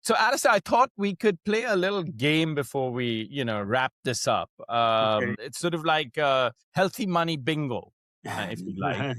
So, Alistair, I thought we could play a little game before we, wrap this up. Okay. It's sort of like healthy money bingo, if you like.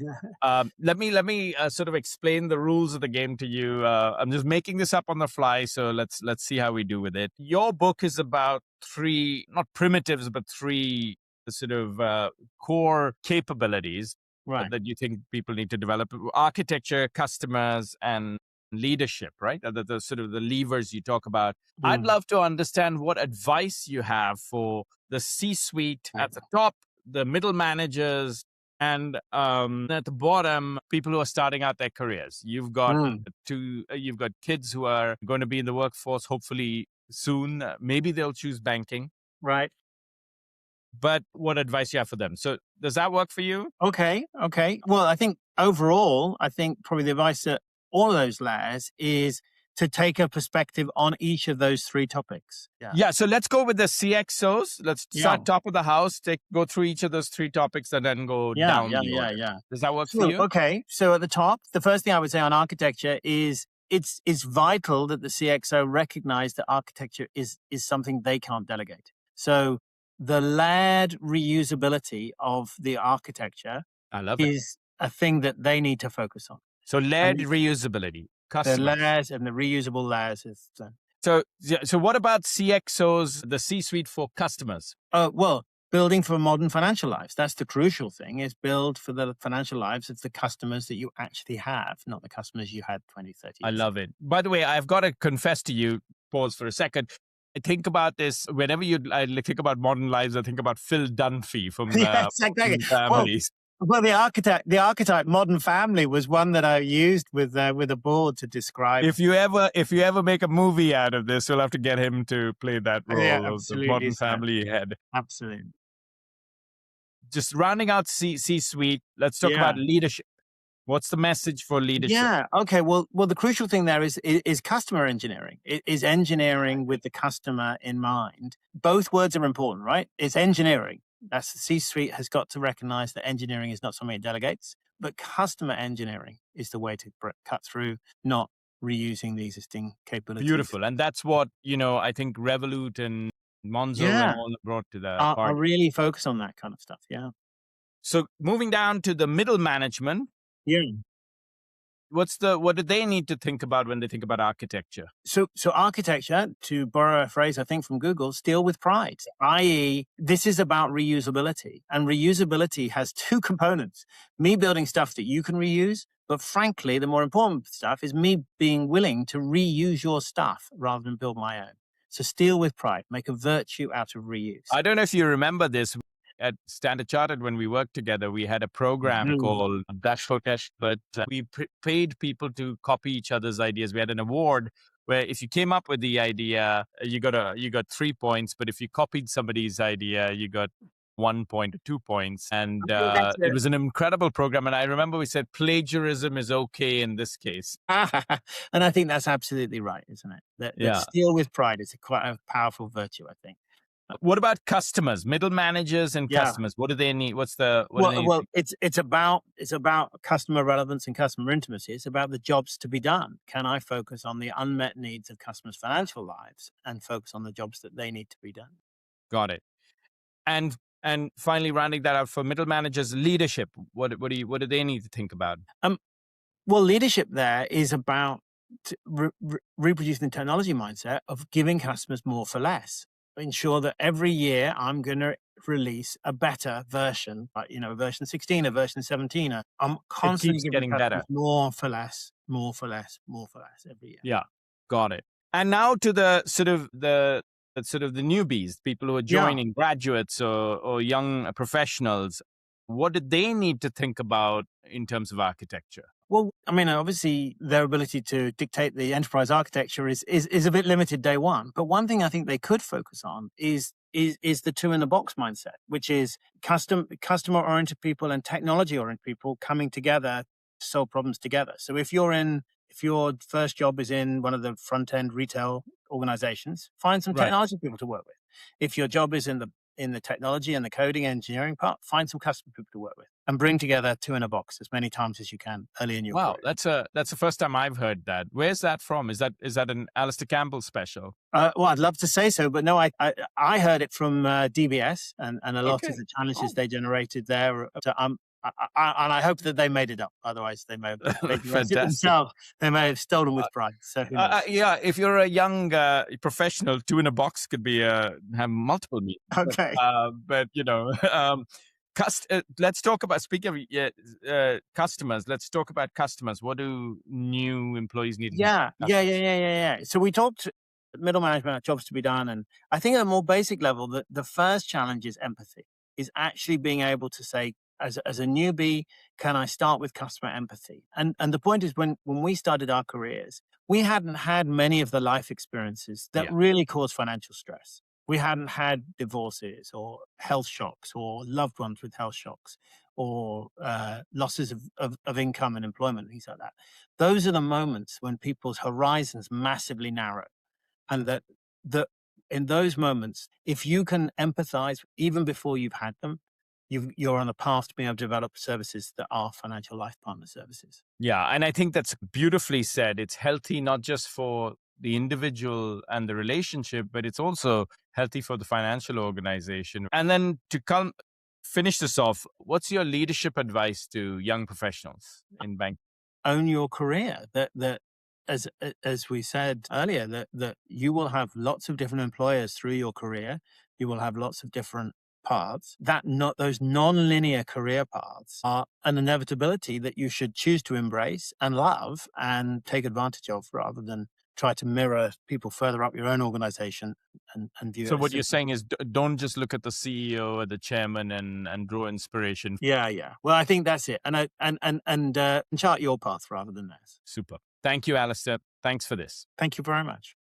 Let me sort of explain the rules of the game to you. I'm just making this up on the fly, so let's see how we do with it. Your book is about three, not primitives, but three sort of core capabilities Right. that you think people need to develop: architecture, customers, and leadership, right? The sort of the levers you talk about. I'd love to understand what advice you have for the C-suite at the top, the middle managers, and at the bottom, people who are starting out their careers. You've got you've got kids who are going to be in the workforce, hopefully soon. Maybe they'll choose banking. Right. But what advice you have for them? So does that work for you? Okay. Well, I think overall, probably the advice that all of those layers is to take a perspective on each of those three topics. Yeah. So let's go with the CXOs. Let's start top of the house, go through each of those three topics and then go down the order. Does that work for you? Okay. So at the top, the first thing I would say on architecture is it's vital that the CXO recognize that architecture is something they can't delegate. So the layered reusability of the architecture is a thing that they need to focus on. So layered reusability. The layers and the reusable layers. So what about CXOs, the C-suite for customers? Well, building for modern financial lives. That's the crucial thing, is build for the financial lives of the customers that you actually have, not the customers you had 20, 30 years. I love it. By the way, I've got to confess to you, pause for a second. I think about this, whenever I think about modern lives, I think about Phil Dunphy from exactly. Families. Well, the archetype Modern Family was one that I used with a board to describe. If you ever make a movie out of this, you'll have to get him to play that role of the Modern Family head. Absolutely. Just rounding out C-suite, let's talk about leadership. What's the message for leadership? Yeah. Okay. Well, the crucial thing there is customer engineering. It is engineering with the customer in mind. Both words are important, right? It's engineering. That's the C-suite has got to recognize that engineering is not something it delegates, but customer engineering is the way to cut through, not reusing the existing capabilities. Beautiful. And that's what, I think Revolut and Monzo and all brought to the party. I really focus on that kind of stuff. Yeah. So moving down to the middle management. Yeah. What do they need to think about when they think about architecture? So architecture, to borrow a phrase, I think from Google, steal with pride, i.e. this is about reusability. And reusability has two components. Me building stuff that you can reuse, but frankly, the more important stuff is me being willing to reuse your stuff rather than build my own. So steal with pride, make a virtue out of reuse. I don't know if you remember this. At Standard Chartered, when we worked together, we had a program called FINTECH, but we paid people to copy each other's ideas. We had an award where if you came up with the idea, you got 3 points, but if you copied somebody's idea, you got 1 point or 2 points. And it was an incredible program. And I remember we said plagiarism is okay in this case. And I think that's absolutely right, isn't it? That steal with pride is quite a powerful virtue, I think. What about customers, middle managers and customers? What do they need? It's about customer relevance and customer intimacy. It's about the jobs to be done. Can I focus on the unmet needs of customers' financial lives and focus on the jobs that they need to be done? Got it. And finally, rounding that out for middle managers, leadership. What do they need to think about? Well, leadership there is about reproducing the technology mindset of giving customers more for less. Ensure that every year I'm going to release a better version, like, version 16, a version 17. I'm constantly getting better. More for less every year. Yeah, got it. And now to the sort of the newbies, people who are joining, graduates or young professionals. What do they need to think about in terms of architecture? Well, obviously their ability to dictate the enterprise architecture is a bit limited day one. But one thing I think they could focus on is the two in the box mindset, which is customer oriented people and technology oriented people coming together to solve problems together. So if your first job is in one of the front end retail organizations, find some technology people to work with. If your job is in the in the technology and the coding and engineering part, find some customer people to work with and bring together two in a box as many times as you can early in your Wow, career. that's the first time I've heard that. Where's that from? Is that an Alistair Campbell special? Well, I'd love to say so, but no, I heard it from DBS and a lot of the challenges they generated there. So and I hope that they made it up. Otherwise, they may have it themselves. They may have stolen with pride. So who knows? Yeah, if you're a young professional, two in a box could be have multiple meanings. Okay, but let's talk about, speaking of customers, let's talk about customers. What do new employees need? Yeah. So we talked middle management, jobs to be done. And I think at a more basic level, the first challenge is empathy, is actually being able to say, as a newbie, can I start with customer empathy? And the point is, when we started our careers, we hadn't had many of the life experiences that really cause financial stress. We hadn't had divorces or health shocks or loved ones with health shocks or losses of income and employment, things like that. Those are the moments when people's horizons massively narrow. And that in those moments, if you can empathize even before you've had them, you're on a path to being able to develop services that are financial life partner services. Yeah, and I think that's beautifully said. It's healthy not just for the individual and the relationship, but it's also healthy for the financial organization. And then to finish this off, what's your leadership advice to young professionals in banking? Own your career. That as we said earlier, that you will have lots of different employers through your career. You will have lots of different paths. Those non-linear career paths are an inevitability that you should choose to embrace and love and take advantage of, rather than try to mirror people further up your own organization and view it. So what you're saying is, don't just look at the CEO or the chairman and draw inspiration. Yeah. Well, I think that's it. And chart your path rather than theirs. Super. Thank you, Alistair. Thanks for this. Thank you very much.